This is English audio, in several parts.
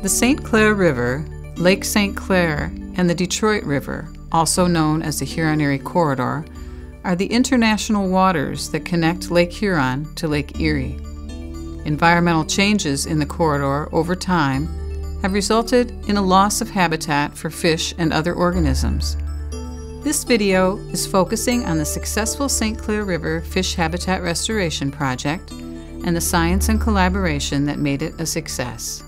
The St. Clair River, Lake St. Clair, and the Detroit River, also known as the Huron-Erie Corridor, are the international waters that connect Lake Huron to Lake Erie. Environmental changes in the corridor over time have resulted in a loss of habitat for fish and other organisms. This video is focusing on the successful St. Clair River Fish Habitat Restoration Project and the science and collaboration that made it a success.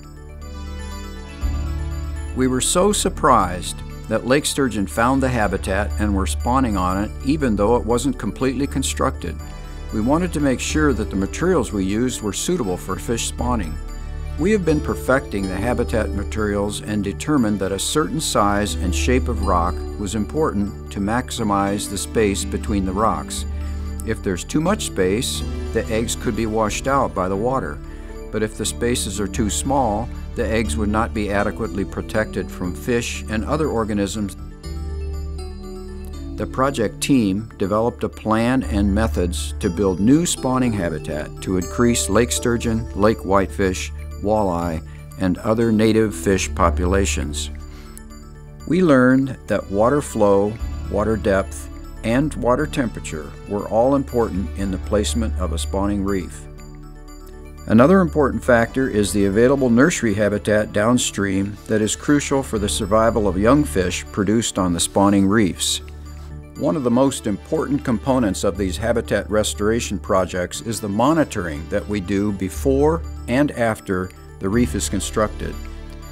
We were so surprised that lake sturgeon found the habitat and were spawning on it even though it wasn't completely constructed. We wanted to make sure that the materials we used were suitable for fish spawning. We have been perfecting the habitat materials and determined that a certain size and shape of rock was important to maximize the space between the rocks. If there's too much space, the eggs could be washed out by the water. But if the spaces are too small, the eggs would not be adequately protected from fish and other organisms. The project team developed a plan and methods to build new spawning habitat to increase lake sturgeon, lake whitefish, walleye, and other native fish populations. We learned that water flow, water depth, and water temperature were all important in the placement of a spawning reef. Another important factor is the available nursery habitat downstream that is crucial for the survival of young fish produced on the spawning reefs. One of the most important components of these habitat restoration projects is the monitoring that we do before and after the reef is constructed.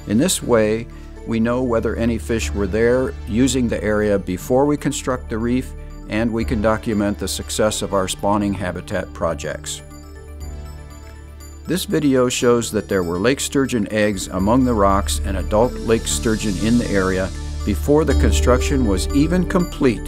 In this way, we know whether any fish were there using the area before we construct the reef, and we can document the success of our spawning habitat projects. This video shows that there were lake sturgeon eggs among the rocks and adult lake sturgeon in the area before the construction was even complete.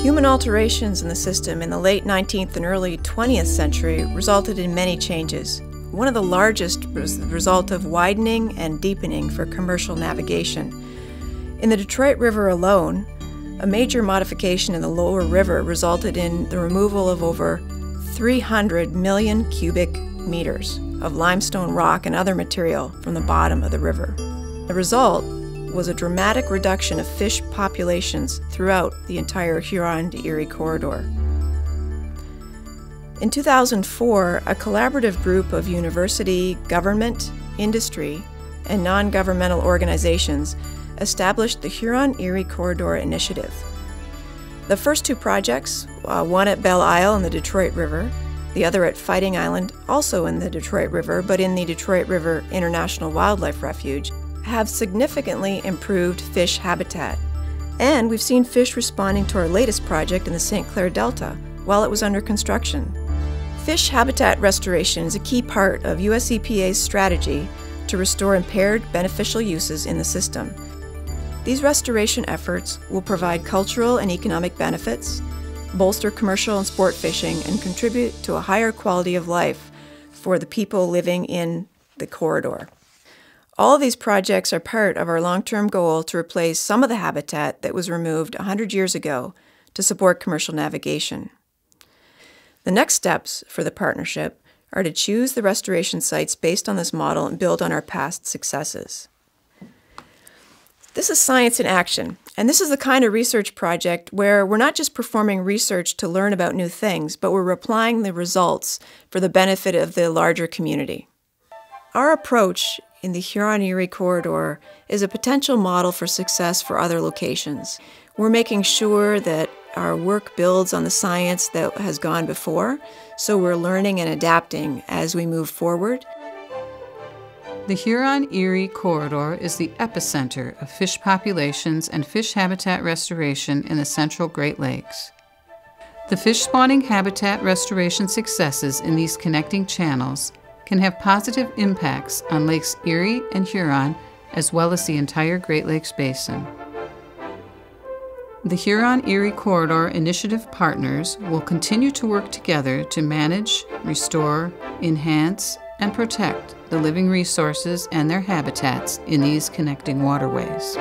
Human alterations in the system in the late 19th and early 20th century resulted in many changes. One of the largest was the result of widening and deepening for commercial navigation. In the Detroit River alone, a major modification in the lower river resulted in the removal of over 300 million cubic meters of limestone rock and other material from the bottom of the river. The result was a dramatic reduction of fish populations throughout the entire Huron-Erie corridor. In 2004, a collaborative group of university, government, industry, and non-governmental organizations established the Huron-Erie Corridor Initiative. The first two projects, one at Belle Isle in the Detroit River, the other at Fighting Island, also in the Detroit River, but in the Detroit River International Wildlife Refuge, have significantly improved fish habitat. And we've seen fish responding to our latest project in the St. Clair Delta while it was under construction. Fish habitat restoration is a key part of US EPA's strategy to restore impaired beneficial uses in the system. These restoration efforts will provide cultural and economic benefits, bolster commercial and sport fishing, and contribute to a higher quality of life for the people living in the corridor. All of these projects are part of our long-term goal to replace some of the habitat that was removed 100 years ago to support commercial navigation. The next steps for the partnership are to choose the restoration sites based on this model and build on our past successes. This is science in action, and this is the kind of research project where we're not just performing research to learn about new things, but we're applying the results for the benefit of the larger community. Our approach in the Huron-Erie corridor is a potential model for success for other locations. We're making sure that our work builds on the science that has gone before, so we're learning and adapting as we move forward. The Huron-Erie corridor is the epicenter of fish populations and fish habitat restoration in the central Great Lakes. The fish spawning habitat restoration successes in these connecting channels can have positive impacts on Lakes Erie and Huron, as well as the entire Great Lakes Basin. The Huron-Erie Corridor Initiative partners will continue to work together to manage, restore, enhance, and protect the living resources and their habitats in these connecting waterways.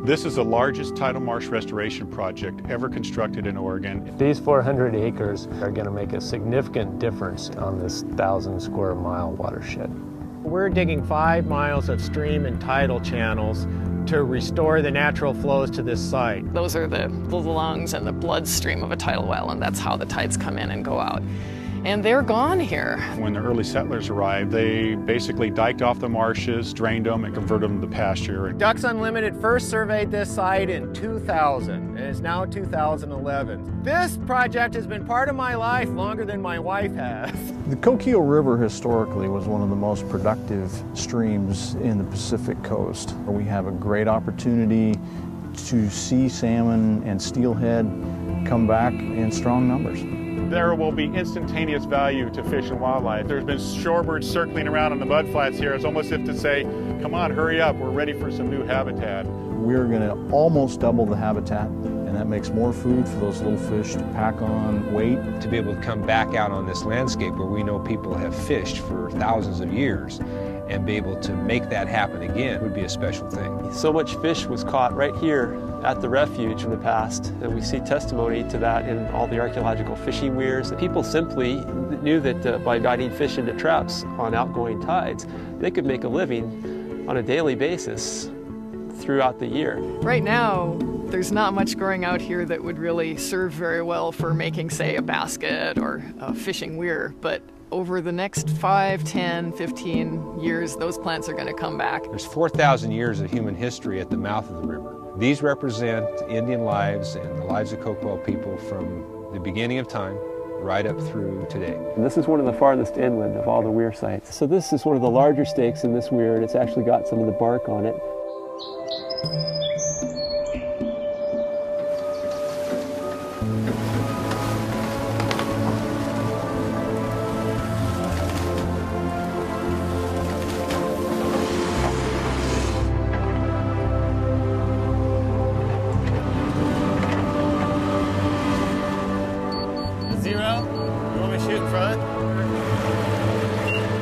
This is the largest tidal marsh restoration project ever constructed in Oregon. These 400 acres are going to make a significant difference on this 1,000 square mile watershed. We're digging 5 miles of stream and tidal channels to restore the natural flows to this site. Those are the lungs and the bloodstream of a tidal well, and that's how the tides come in and go out. And they're gone here. When the early settlers arrived, they basically diked off the marshes, drained them, and converted them to pasture. Ducks Unlimited first surveyed this site in 2000, and it's now 2011. This project has been part of my life longer than my wife has. The Coquille River historically was one of the most productive streams in the Pacific coast. We have a great opportunity to see salmon and steelhead come back in strong numbers. There will be instantaneous value to fish and wildlife. There's been shorebirds circling around on the mudflats here. It's almost as if to say, come on, hurry up, we're ready for some new habitat. We're going to almost double the habitat, and that makes more food for those little fish to pack on weight. To be able to come back out on this landscape where we know people have fished for thousands of years and be able to make that happen again would be a special thing. So much fish was caught right here at the refuge in the past, and we see testimony to that in all the archaeological fishing weirs. People simply knew that by guiding fish into traps on outgoing tides, they could make a living on a daily basis throughout the year. Right now, there's not much growing out here that would really serve very well for making, say, a basket or a fishing weir, but over the next 5, 10, 15 years, those plants are going to come back. There's 4,000 years of human history at the mouth of the river. These represent Indian lives and the lives of Coquille people from the beginning of time right up through today. And this is one of the farthest inland of all the weir sites. So this is one of the larger stakes in this weir, and it's actually got some of the bark on it.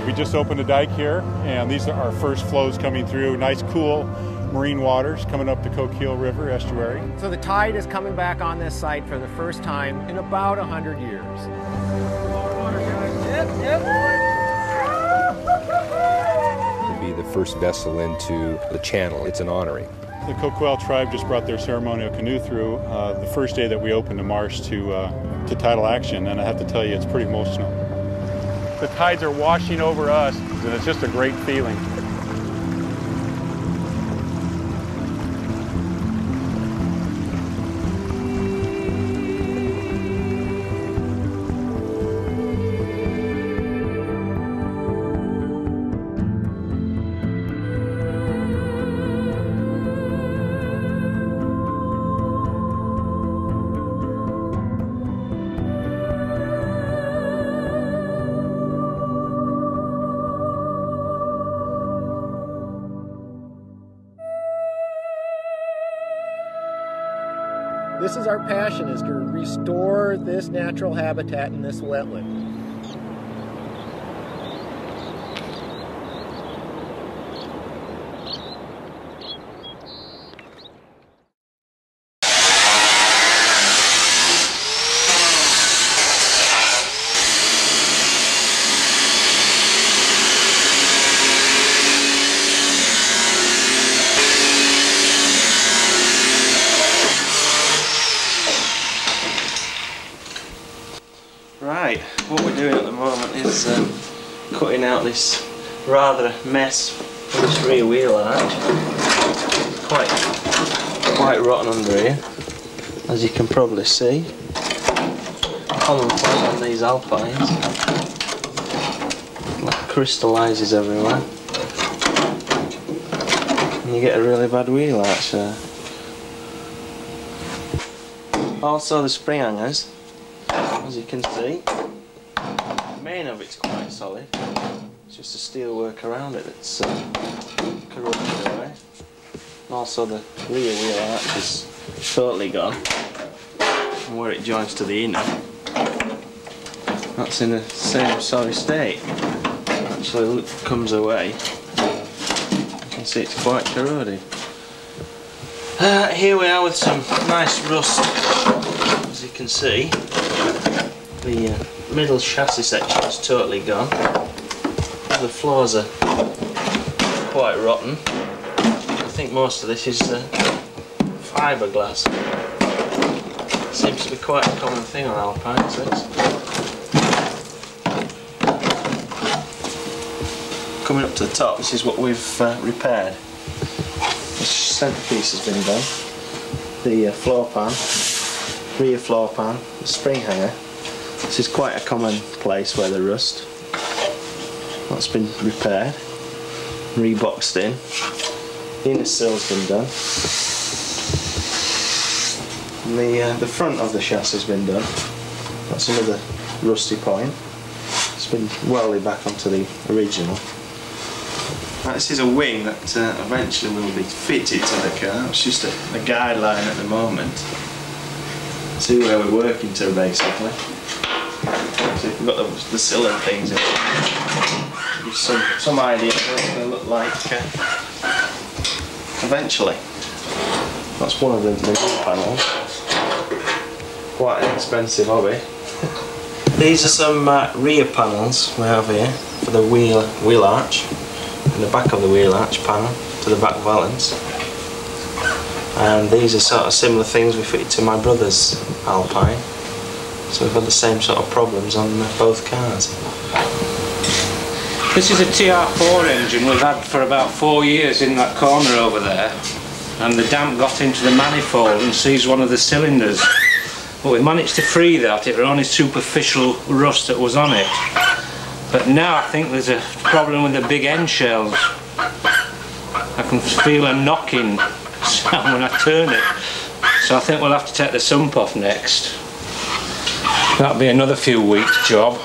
We just opened a dike here, and these are our first flows coming through. Nice, cool marine waters coming up the Coquille River estuary. So the tide is coming back on this site for the first time in about 100 years. To be the first vessel into the channel, it's an honoring. The Coquille tribe just brought their ceremonial canoe through the first day that we opened the marsh to tidal action, and I have to tell you, it's pretty emotional. The tides are washing over us, and it's just a great feeling. This is our passion, is to restore this natural habitat in this wetland. Right, what we're doing at the moment is cutting out this rather mess for this rear wheel arch. It's quite rotten under here, as you can probably see. Common plant on these alpines. It crystallises everywhere, and you get a really bad wheel arch there. Also the spring hangers. As you can see, the main of it's quite solid. It's just the steel work around it that's corroded away. And also the rear wheel arch is totally gone. And where it joins to the inner, that's in the same sorry state. Actually comes away. You can see it's quite corroded. Here we are with some nice rust. As you can see, the middle chassis section is totally gone. The floors are quite rotten. I think most of this is fiberglass. Seems to be quite a common thing on Alpines, this. Coming up to the top, this is what we've repaired. The centrepiece has been done. The floor pan, rear floor pan, the spring hanger. This is quite a common place where they rust. That's been repaired, reboxed in. The inner sill's been done. And the front of the chassis has been done. That's another rusty point. It's been welded back onto the original. Now, this is a wing that eventually will be fitted to the car. It's just a guideline at the moment. See where we're working to, basically. So we've got the sill and things in. Give some idea of what it's going to look like eventually. That's one of the new panels. Quite an expensive hobby. These are some rear panels we have here for the wheel arch. And the back of the wheel arch panel to the back valance. And these are sort of similar things we fitted to my brother's Alpine. So we've got the same sort of problems on both cars. This is a TR4 engine we've had for about 4 years in that corner over there, and the damp got into the manifold and seized one of the cylinders. But we managed to free that. It was only superficial rust that was on it. But now I think there's a problem with the big end shells. I can feel a knocking sound when I turn it. So I think we'll have to take the sump off next. That'll be another few weeks job.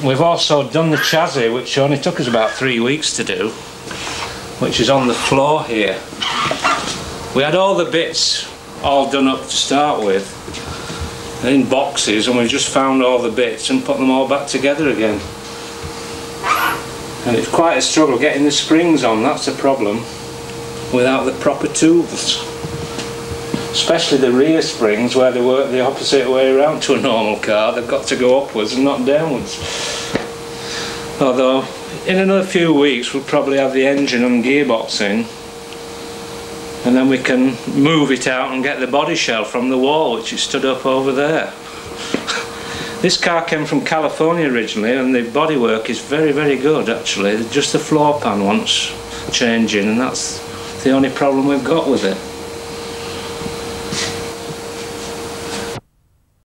We've also done the chassis, which only took us about 3 weeks to do, which is on the floor here. We had all the bits all done up to start with, in boxes, and we've just found all the bits and put them all back together again. And it's quite a struggle getting the springs on, that's a problem, without the proper tools. Especially the rear springs, where they work the opposite way around to a normal car. They've got to go upwards and not downwards. Although in another few weeks we'll probably have the engine and gearbox in, and then we can move it out and get the body shell from the wall, which is stood up over there. This car came from California originally, and the bodywork is very, very good actually. Just the floor pan wants changing, and that's the only problem we've got with it.